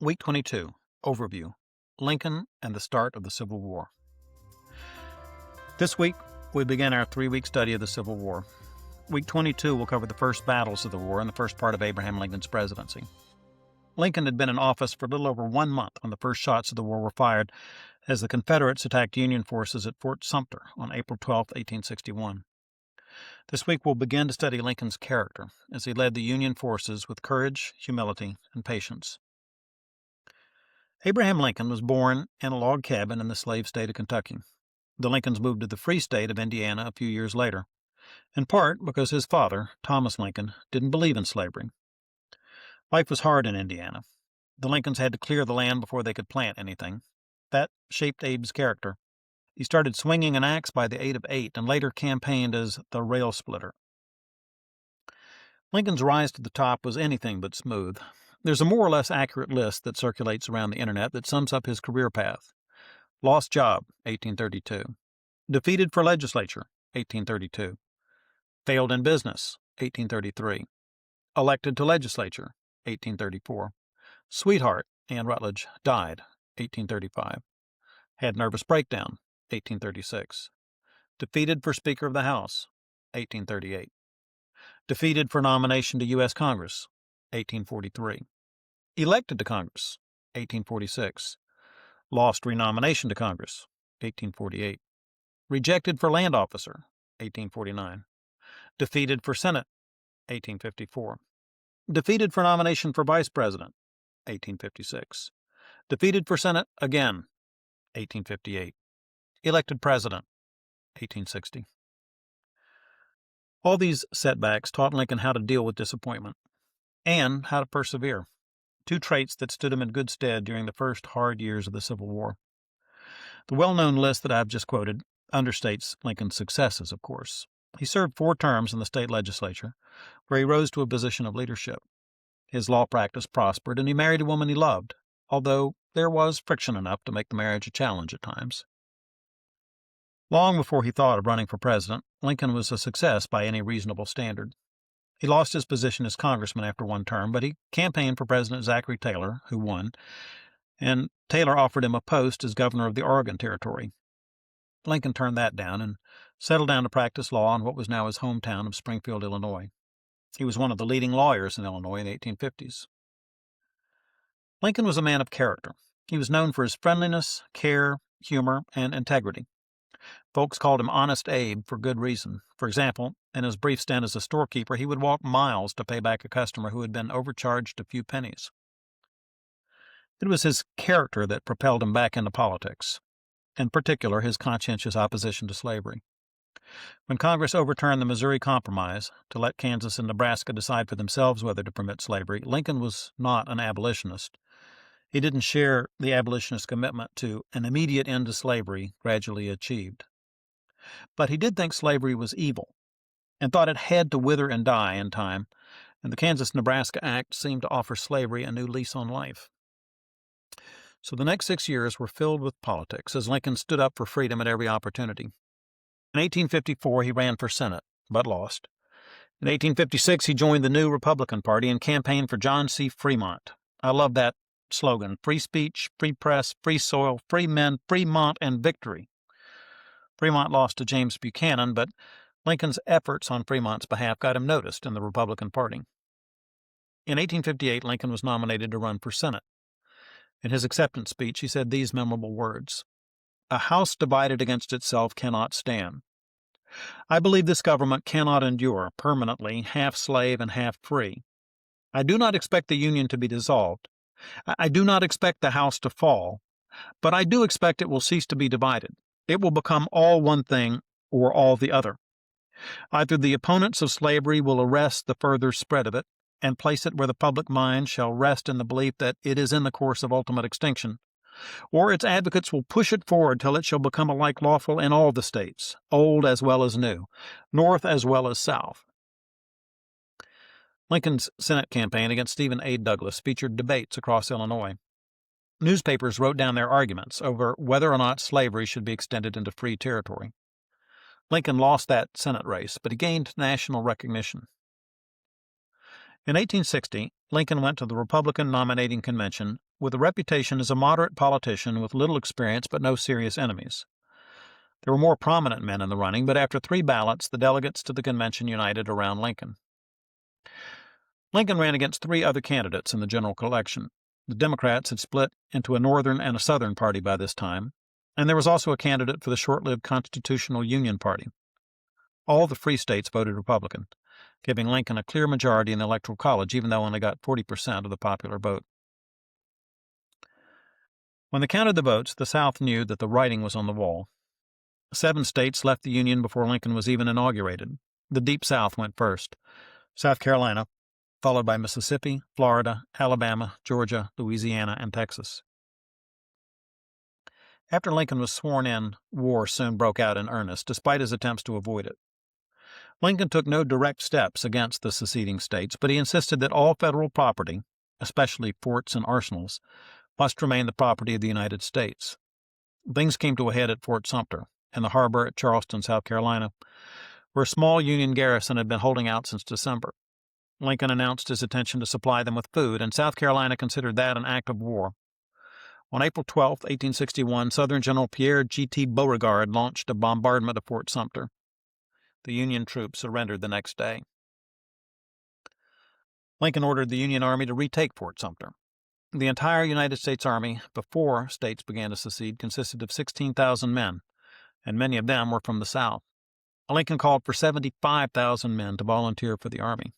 Week 22, Overview, Lincoln and the Start of the Civil War. This week, we begin our 3-week study of the Civil War. Week 22 will cover the first battles of the war and the first part of Abraham Lincoln's presidency. Lincoln had been in office for a little over 1 month when the first shots of the war were fired as the Confederates attacked Union forces at Fort Sumter on April 12, 1861. This week we'll begin to study Lincoln's character as he led the Union forces with courage, humility, and patience. Abraham Lincoln was born in a log cabin in the slave state of Kentucky. The Lincolns moved to the free state of Indiana a few years later, in part because his father, Thomas Lincoln, didn't believe in slavery. Life was hard in Indiana. The Lincolns had to clear the land before they could plant anything. That shaped Abe's character. He started swinging an axe by the age of 8 and later campaigned as the rail splitter. Lincoln's rise to the top was anything but smooth. There's a more or less accurate list that circulates around the internet that sums up his career path. Lost job, 1832. Defeated for legislature, 1832. Failed in business, 1833. Elected to legislature, 1834. Sweetheart, Anne Rutledge, died, 1835. Had nervous breakdown, 1836. Defeated for Speaker of the House, 1838. Defeated for nomination to U.S. Congress, 1843. Elected to Congress, 1846. Lost renomination to Congress, 1848. Rejected for land officer, 1849. Defeated for Senate, 1854. Defeated for nomination for vice president, 1856. Defeated for Senate again, 1858. Elected president, 1860. All these setbacks taught Lincoln how to deal with disappointment and how to persevere, 2 traits that stood him in good stead during the first hard years of the Civil War. The well-known list that I've just quoted understates Lincoln's successes, of course. He served 4 terms in the state legislature, where he rose to a position of leadership. His law practice prospered, and he married a woman he loved, although there was friction enough to make the marriage a challenge at times. Long before he thought of running for president, Lincoln was a success by any reasonable standard. He lost his position as congressman after 1 term, but he campaigned for President Zachary Taylor, who won, and Taylor offered him a post as governor of the Oregon Territory. Lincoln turned that down and settled down to practice law in what was now his hometown of Springfield, Illinois. He was one of the leading lawyers in Illinois in the 1850s. Lincoln was a man of character. He was known for his friendliness, care, humor, and integrity. Folks called him Honest Abe for good reason. For example, in his brief stint as a storekeeper, he would walk miles to pay back a customer who had been overcharged a few pennies. It was his character that propelled him back into politics, in particular his conscientious opposition to slavery. When Congress overturned the Missouri Compromise to let Kansas and Nebraska decide for themselves whether to permit slavery, Lincoln was not an abolitionist. He didn't share the abolitionist commitment to an immediate end to slavery gradually achieved. But he did think slavery was evil and thought it had to wither and die in time, and the Kansas-Nebraska Act seemed to offer slavery a new lease on life. So the next 6 years were filled with politics as Lincoln stood up for freedom at every opportunity. In 1854, he ran for Senate, but lost. In 1856, he joined the new Republican Party and campaigned for John C. Fremont. I love that slogan: free speech, free press, free soil, free men, Fremont, and victory. Fremont lost to James Buchanan, but Lincoln's efforts on Fremont's behalf got him noticed in the Republican Party. In 1858, Lincoln was nominated to run for Senate. In his acceptance speech, he said these memorable words: "A house divided against itself cannot stand. I believe this government cannot endure permanently half slave and half free. I do not expect the Union to be dissolved. I do not expect the house to fall, but I do expect it will cease to be divided. It will become all one thing or all the other. Either the opponents of slavery will arrest the further spread of it and place it where the public mind shall rest in the belief that it is in the course of ultimate extinction, or its advocates will push it forward till it shall become alike lawful in all the states, old as well as new, north as well as south." Lincoln's Senate campaign against Stephen A. Douglas featured debates across Illinois. Newspapers wrote down their arguments over whether or not slavery should be extended into free territory. Lincoln lost that Senate race, but he gained national recognition. In 1860, Lincoln went to the Republican nominating convention with a reputation as a moderate politician with little experience but no serious enemies. There were more prominent men in the running, but after 3 ballots, the delegates to the convention united around Lincoln. Lincoln ran against 3 other candidates in the general election. The Democrats had split into a Northern and a Southern party by this time, and there was also a candidate for the short-lived Constitutional Union Party. All the free states voted Republican, giving Lincoln a clear majority in the Electoral College, even though only got 40% of the popular vote. When they counted the votes, the South knew that the writing was on the wall. 7 states left the Union before Lincoln was even inaugurated. The Deep South went first: South Carolina, followed by Mississippi, Florida, Alabama, Georgia, Louisiana, and Texas. After Lincoln was sworn in, war soon broke out in earnest, despite his attempts to avoid it. Lincoln took no direct steps against the seceding states, but he insisted that all federal property, especially forts and arsenals, must remain the property of the United States. Things came to a head at Fort Sumter, in the harbor at Charleston, South Carolina, where a small Union garrison had been holding out since December. Lincoln announced his intention to supply them with food, and South Carolina considered that an act of war. On April 12, 1861, Southern General Pierre G.T. Beauregard launched a bombardment of Fort Sumter. The Union troops surrendered the next day. Lincoln ordered the Union Army to retake Fort Sumter. The entire United States Army, before states began to secede, consisted of 16,000 men, and many of them were from the South. Lincoln called for 75,000 men to volunteer for the Army.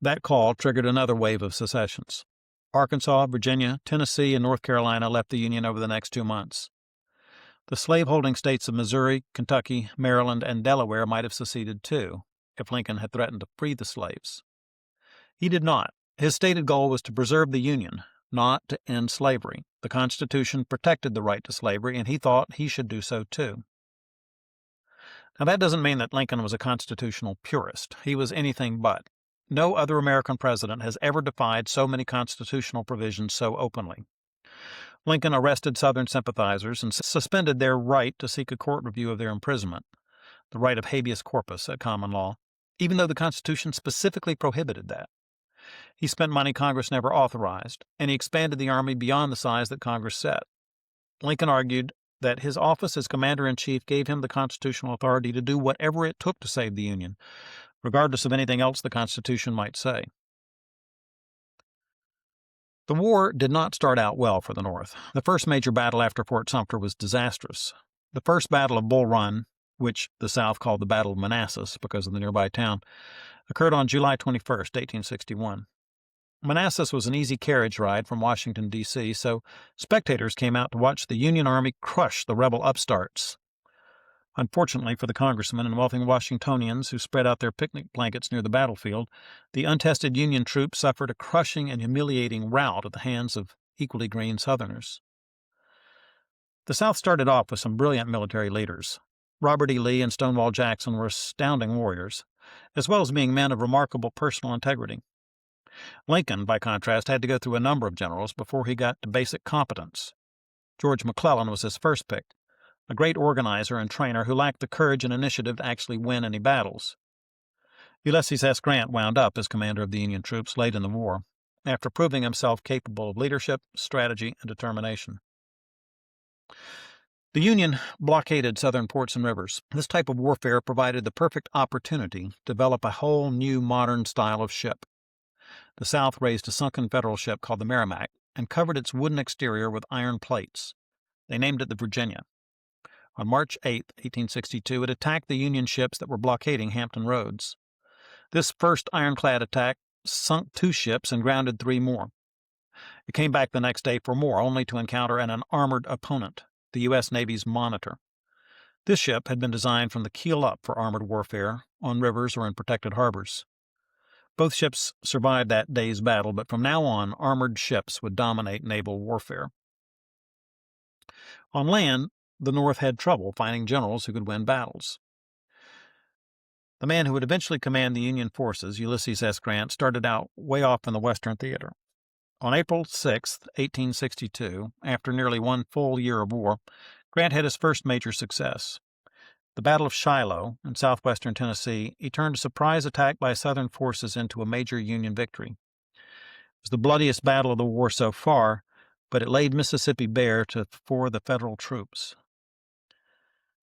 That call triggered another wave of secessions. Arkansas, Virginia, Tennessee, and North Carolina left the Union over the next 2 months. The slaveholding states of Missouri, Kentucky, Maryland, and Delaware might have seceded too, if Lincoln had threatened to free the slaves. He did not. His stated goal was to preserve the Union, not to end slavery. The Constitution protected the right to slavery, and he thought he should do so too. Now, that doesn't mean that Lincoln was a constitutional purist. He was anything but. No other American president has ever defied so many constitutional provisions so openly. Lincoln arrested Southern sympathizers and suspended their right to seek a court review of their imprisonment, the right of habeas corpus at common law, even though the Constitution specifically prohibited that. He spent money Congress never authorized, and he expanded the Army beyond the size that Congress set. Lincoln argued that his office as Commander-in-Chief gave him the constitutional authority to do whatever it took to save the Union, regardless of anything else the Constitution might say. The war did not start out well for the North. The first major battle after Fort Sumter was disastrous. The First Battle of Bull Run, which the South called the Battle of Manassas because of the nearby town, occurred on July 21, 1861. Manassas was an easy carriage ride from Washington, D.C., so spectators came out to watch the Union Army crush the rebel upstarts. Unfortunately for the congressmen and wealthy Washingtonians who spread out their picnic blankets near the battlefield, the untested Union troops suffered a crushing and humiliating rout at the hands of equally green Southerners. The South started off with some brilliant military leaders. Robert E. Lee and Stonewall Jackson were astounding warriors, as well as being men of remarkable personal integrity. Lincoln, by contrast, had to go through a number of generals before he got to basic competence. George McClellan was his first pick, a great organizer and trainer who lacked the courage and initiative to actually win any battles. Ulysses S. Grant wound up as commander of the Union troops late in the war, after proving himself capable of leadership, strategy, and determination. The Union blockaded southern ports and rivers. This type of warfare provided the perfect opportunity to develop a whole new modern style of ship. The South raised a sunken Federal ship called the Merrimac and covered its wooden exterior with iron plates. They named it the Virginia. On March 8, 1862, it attacked the Union ships that were blockading Hampton Roads. This first ironclad attack sunk 2 ships and grounded 3 more. It came back the next day for more, only to encounter an unarmored opponent, the U.S. Navy's Monitor. This ship had been designed from the keel up for armored warfare, on rivers or in protected harbors. Both ships survived that day's battle, but from now on, armored ships would dominate naval warfare. On land, the North had trouble finding generals who could win battles. The man who would eventually command the Union forces, Ulysses S. Grant, started out way off in the Western Theater. On April 6, 1862, after nearly 1 full year of war, Grant had his first major success. The Battle of Shiloh in southwestern Tennessee, he turned a surprise attack by Southern forces into a major Union victory. was the bloodiest battle of the war so far, but it laid Mississippi bare for the Federal troops.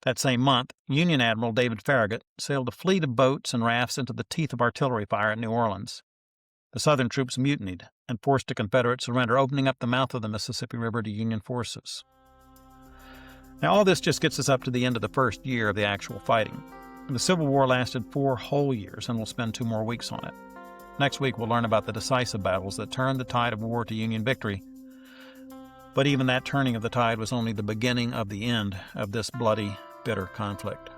That same month, Union Admiral David Farragut sailed a fleet of boats and rafts into the teeth of artillery fire at New Orleans. The Southern troops mutinied and forced a Confederate surrender, opening up the mouth of the Mississippi River to Union forces. Now, all this just gets us up to the end of the first year of the actual fighting. The Civil War lasted 4 whole years, and we'll spend 2 more weeks on it. Next week, we'll learn about the decisive battles that turned the tide of war to Union victory. But even that turning of the tide was only the beginning of the end of this bloody, bitter conflict.